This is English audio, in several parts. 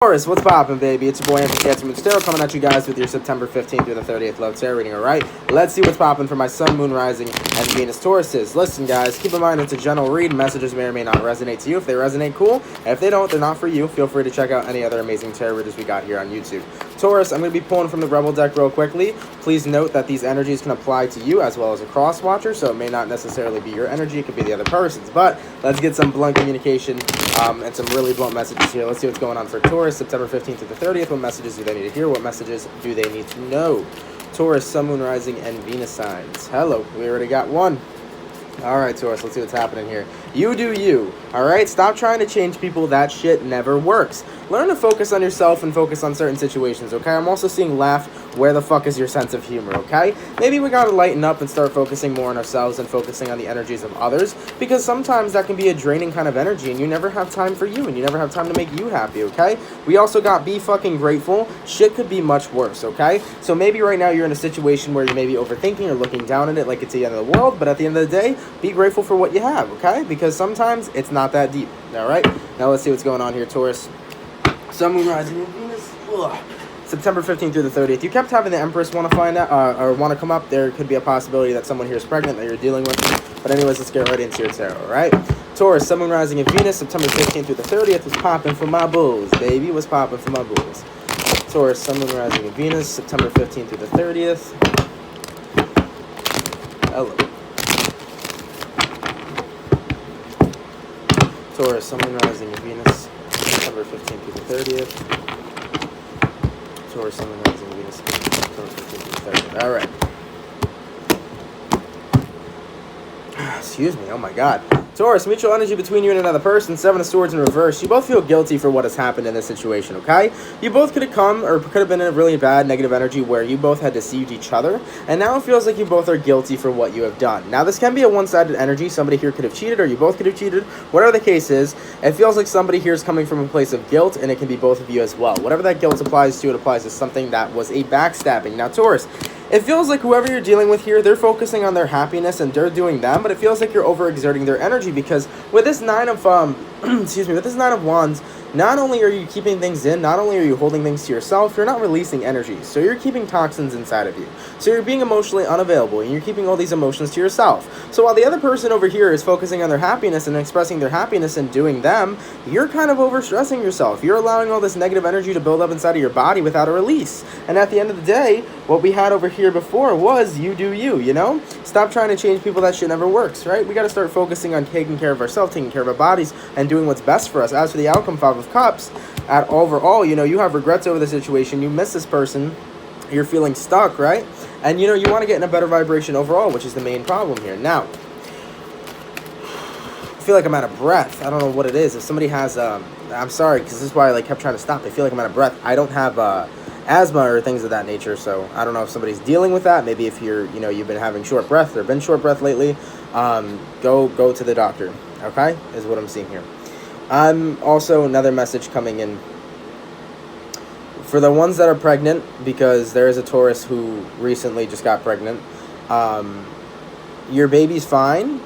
Taurus, what's poppin', baby? It's your boy Anthony Cancer Tarot coming at you guys with your September 15th through the 30th love tarot reading, alright? Let's see what's poppin' for my Sun, Moon, Rising, and Venus Tauruses. Listen, guys, keep in mind it's a general read. Messages may or may not resonate to you. If they resonate, cool. And if they don't, they're not for you. Feel free to check out any other amazing tarot readers we got here on YouTube. Taurus, I'm going to be pulling from the Rebel deck real quickly. Please note that these energies can apply to you as well as a cross-watcher, so it may not necessarily be your energy. It could be the other person's. But let's get some blunt communication and some really blunt messages here. Let's see what's going on for Taurus, September 15th through the 30th. What messages do they need to hear? What messages do they need to know? Taurus, Sun, Moon, Rising, and Venus signs. Hello, we already got one. Alright, Taurus, let's see what's happening here. You do you, alright? Stop trying to change people. That shit never works. Learn to focus on yourself and focus on certain situations, okay? I'm also seeing laugh. Where the fuck is your sense of humor, okay? Maybe we gotta lighten up and start focusing more on ourselves and focusing on the energies of others, because sometimes that can be a draining kind of energy, and you never have time for you, and you never have time to make you happy, okay? We also got be fucking grateful. Shit could be much worse, okay? So maybe right now you're in a situation where you may be overthinking or looking down on it like it's the end of the world, but at the end of the day, be grateful for what you have, okay? Because sometimes it's not that deep, alright? Now let's see what's going on here, Taurus. Sun, Moon, Rising, and Venus. Ugh. September 15th through the 30th. You kept having the Empress want to find out, or want to come up. There could be a possibility that someone here is pregnant that you're dealing with. But anyways, let's get right into your tarot, alright? Taurus, Sun, Moon, Rising, and Venus. September 15th through the 30th. What's popping for my bulls, baby? What's popping for my bulls? Taurus, Sun, Moon, Rising, and Venus. September 15th through the 30th. Hello. Taurus, Sun, Moon, Rising, and Venus. September 15th through the 30th. Taurus, Sun, Moon, Rising, Venus. September 15th through the 30th. Alright. Excuse me, oh my god. Taurus, mutual energy between you and another person. Seven of Swords in reverse. You both feel guilty for what has happened in this situation, okay? You both could have come, or could have been in a really bad negative energy where you both had deceived each other, and now it feels like you both are guilty for what you have done. Now, this can be a one-sided energy. Somebody here could have cheated, or you both could have cheated. Whatever the case is, it feels like somebody here is coming from a place of guilt, and it can be both of you as well. Whatever that guilt applies to, it applies to something that was a backstabbing. Now, Taurus, it feels like whoever you're dealing with here, they're focusing on their happiness and they're doing them, but it feels like you're overexerting their energy, because with this nine of excuse me, with this Nine of Wands, not only are you keeping things in, not only are you holding things to yourself, you're not releasing energy. So you're keeping toxins inside of you. So you're being emotionally unavailable, and you're keeping all these emotions to yourself. So while the other person over here is focusing on their happiness and expressing their happiness and doing them, you're kind of overstressing yourself. You're allowing all this negative energy to build up inside of your body without a release. And at the end of the day, what we had over here before was you do you, you know? Stop trying to change people. That shit never works, right? We got to start focusing on taking care of ourselves, taking care of our bodies, and doing what's best for us. As for the outcome, Five of Cups, at overall, you know, you have regrets over the situation. You miss this person. You're feeling stuck, right? And, you know, you want to get in a better vibration overall, which is the main problem here. Now, I feel like I'm out of breath. I don't know what it is. If somebody has, I'm sorry, because this is why I kept trying to stop. I feel like I'm out of breath. I don't have asthma or things of that nature, so I don't know if somebody's dealing with that. Maybe if you're, you know, you've been having short breath or been short breath lately, go to the doctor, okay, is what I'm seeing here. Also, another message coming in for the ones that are pregnant, because there is a Taurus who recently just got pregnant. Your baby's fine.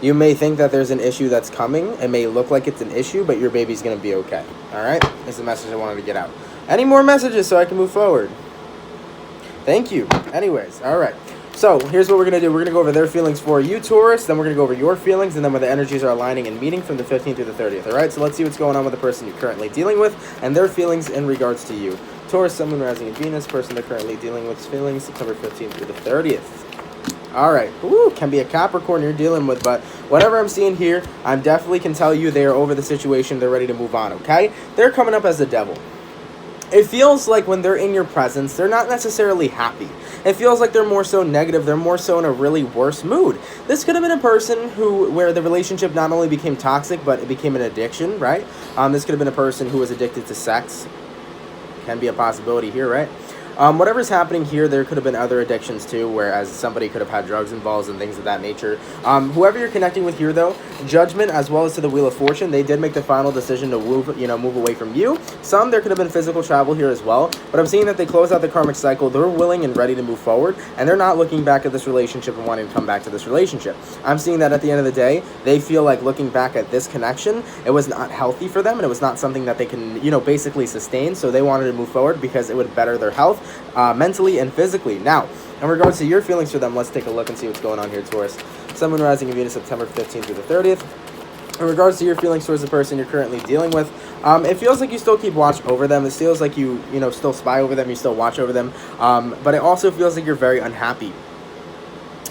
You may think that there's an issue that's coming. It may look like it's an issue, but your baby's going to be okay. All right? That's the message I wanted to get out. Any more messages so I can move forward? Thank you. Anyways, all right. So here's what we're going to do. We're going to go over their feelings for you, Taurus. Then we're going to go over your feelings, and then where the energies are aligning and meeting from the 15th through the 30th. All right? So let's see what's going on with the person you're currently dealing with and their feelings in regards to you. Taurus, Sun, Moon, Rising, and Venus. Person they're currently dealing with feelings September 15th through the 30th. All right. Ooh, can be a Capricorn you're dealing with, but whatever I'm seeing here, I definitely can tell you they are over the situation. They're ready to move on, okay? They're coming up as the devil. It feels like when they're in your presence, they're not necessarily happy. It feels like they're more so negative. They're more so in a really worse mood. This could have been a person where the relationship not only became toxic, but it became an addiction, right? This could have been a person who was addicted to sex. Can be a possibility here, right? Whatever's happening here, there could have been other addictions too, whereas somebody could have had drugs involved and things of that nature. Whoever you're connecting with here, though, Judgment as well as to the Wheel of Fortune, they did make the final decision to move away from you. Some, there could have been physical travel here as well, but I'm seeing that they close out the karmic cycle. They're willing and ready to move forward, and they're not looking back at this relationship and wanting to come back to this relationship. I'm seeing that at the end of the day, they feel like looking back at this connection, it was not healthy for them, and it was not something that they can, basically sustain, so they wanted to move forward because it would better their health, mentally and physically. Now, in regards to your feelings for them, let's take a look and see what's going on here, Taurus. Sun, Moon, Rising, and Venus, September 15th through the 30th. In regards to your feelings towards the person you're currently dealing with, it feels like you still keep watch over them. It feels like you still spy over them, you still watch over them, but it also feels like you're very unhappy.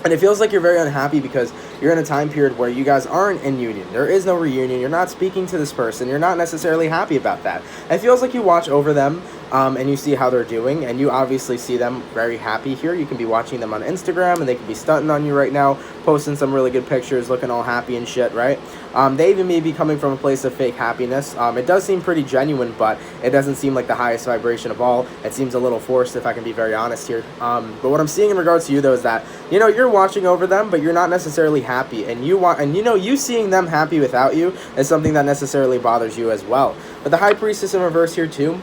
And it feels like you're very unhappy because you're in a time period where you guys aren't in union. There is no reunion. You're not speaking to this person. You're not necessarily happy about that. It feels like you watch over them, and you see how they're doing, and you obviously see them very happy here. You can be watching them on Instagram, and they could be stunting on you right now, posting some really good pictures, looking all happy and shit, right? They even may be coming from a place of fake happiness. It does seem pretty genuine, but it doesn't seem like the highest vibration of all. It seems a little forced, if I can be very honest here. But what I'm seeing in regards to you, though, is that, you're watching over them, but you're not necessarily happy, and you seeing them happy without you is something that necessarily bothers you as well. But the High Priestess in reverse here, too.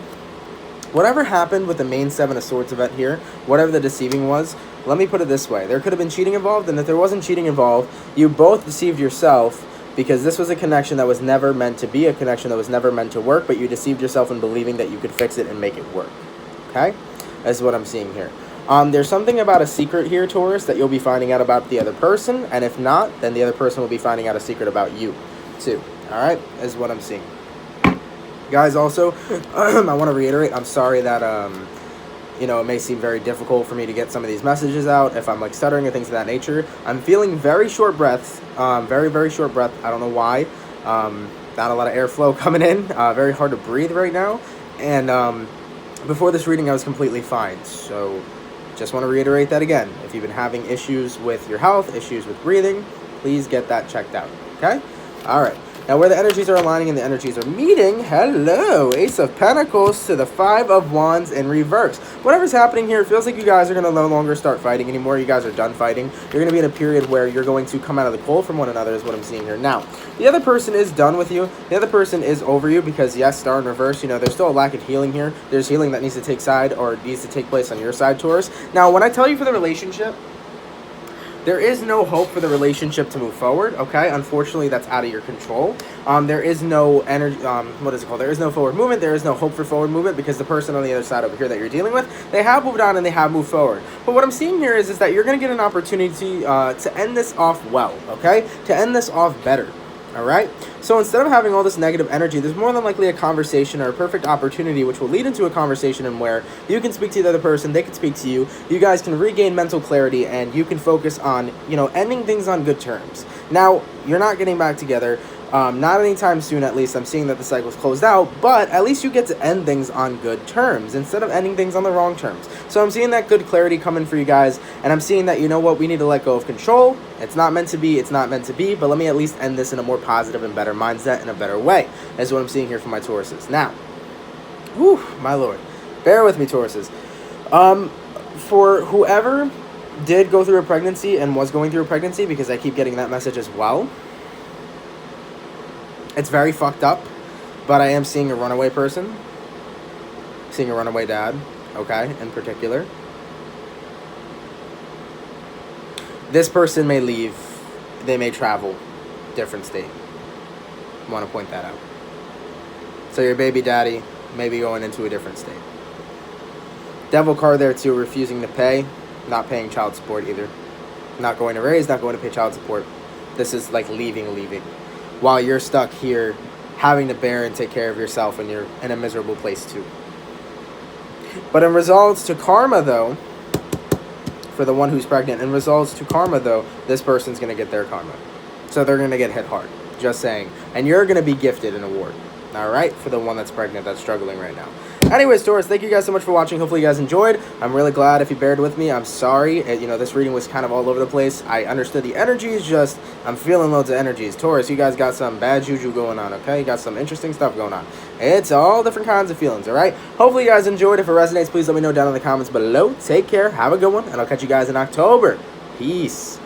Whatever happened with the main Seven of Swords event here, whatever the deceiving was, let me put it this way. There could have been cheating involved, and if there wasn't cheating involved, you both deceived yourself, because this was a connection that was never meant to be, a connection that was never meant to work, but you deceived yourself in believing that you could fix it and make it work. Okay? That's what I'm seeing here. There's something about a secret here, Taurus, that you'll be finding out about the other person, and if not, then the other person will be finding out a secret about you, too. Alright? Is what I'm seeing. Guys, also, I want to reiterate, I'm sorry that, it may seem very difficult for me to get some of these messages out, if I'm, stuttering and things of that nature. I'm feeling very short breaths, very, very short breath. I don't know why. Not a lot of airflow coming in, very hard to breathe right now, and, before this reading, I was completely fine, so just want to reiterate that again. If you've been having issues with your health, issues with breathing, please get that checked out, okay? All right. Now, where the energies are aligning and the energies are meeting, hello, Ace of Pentacles to the Five of Wands in reverse. Whatever's happening here, it feels like you guys are going to no longer start fighting anymore. You guys are done fighting. You're going to be in a period where you're going to come out of the cold from one another is what I'm seeing here. Now, the other person is done with you. The other person is over you because, yes, Star in reverse, there's still a lack of healing here. There's healing that needs to take side or needs to take place on your side, Taurus. Now, when I tell you for the relationship, there is no hope for the relationship to move forward, okay? Unfortunately, that's out of your control. There is no energy, There is no forward movement. There is no hope for forward movement because the person on the other side over here that you're dealing with, they have moved on and they have moved forward. But what I'm seeing here is that you're going to get an opportunity to end this off well, okay? To end this off better. All right. So instead of having all this negative energy, there's more than likely a conversation or a perfect opportunity which will lead into a conversation and where you can speak to the other person, they can speak to you, you guys can regain mental clarity, and you can focus on, ending things on good terms. Now, you're not getting back together. Not anytime soon, at least. I'm seeing that the cycle's closed out, but at least you get to end things on good terms instead of ending things on the wrong terms. So I'm seeing that good clarity coming for you guys, and I'm seeing that, we need to let go of control. It's not meant to be, but let me at least end this in a more positive and better mindset, in a better way, is what I'm seeing here for my Tauruses. Now, whew, my lord, bear with me, Tauruses. For whoever did go through a pregnancy and was going through a pregnancy, because I keep getting that message as well, it's very fucked up, but I am seeing a runaway person, seeing a runaway dad, okay, in particular. This person may leave, they may travel, different state. I want to point that out. So your baby daddy may be going into a different state. Devil card there too, refusing to pay, not paying child support either. Not going to raise, not going to pay child support. This is like leaving. While you're stuck here having to bear and take care of yourself and you're in a miserable place too. But in results to karma though, for the one who's pregnant, in results to karma though, this person's going to get their karma. So they're going to get hit hard, just saying. And you're going to be gifted an award, all right, for the one that's pregnant, that's struggling right now. Anyways, Taurus, thank you guys so much for watching. Hopefully you guys enjoyed. I'm really glad if you bared with me. I'm sorry. This reading was kind of all over the place. I understood the energies, just I'm feeling loads of energies. Taurus, you guys got some bad juju going on, okay? You got some interesting stuff going on. It's all different kinds of feelings, all right? Hopefully you guys enjoyed. If it resonates, please let me know down in the comments below. Take care. Have a good one, and I'll catch you guys in October. Peace.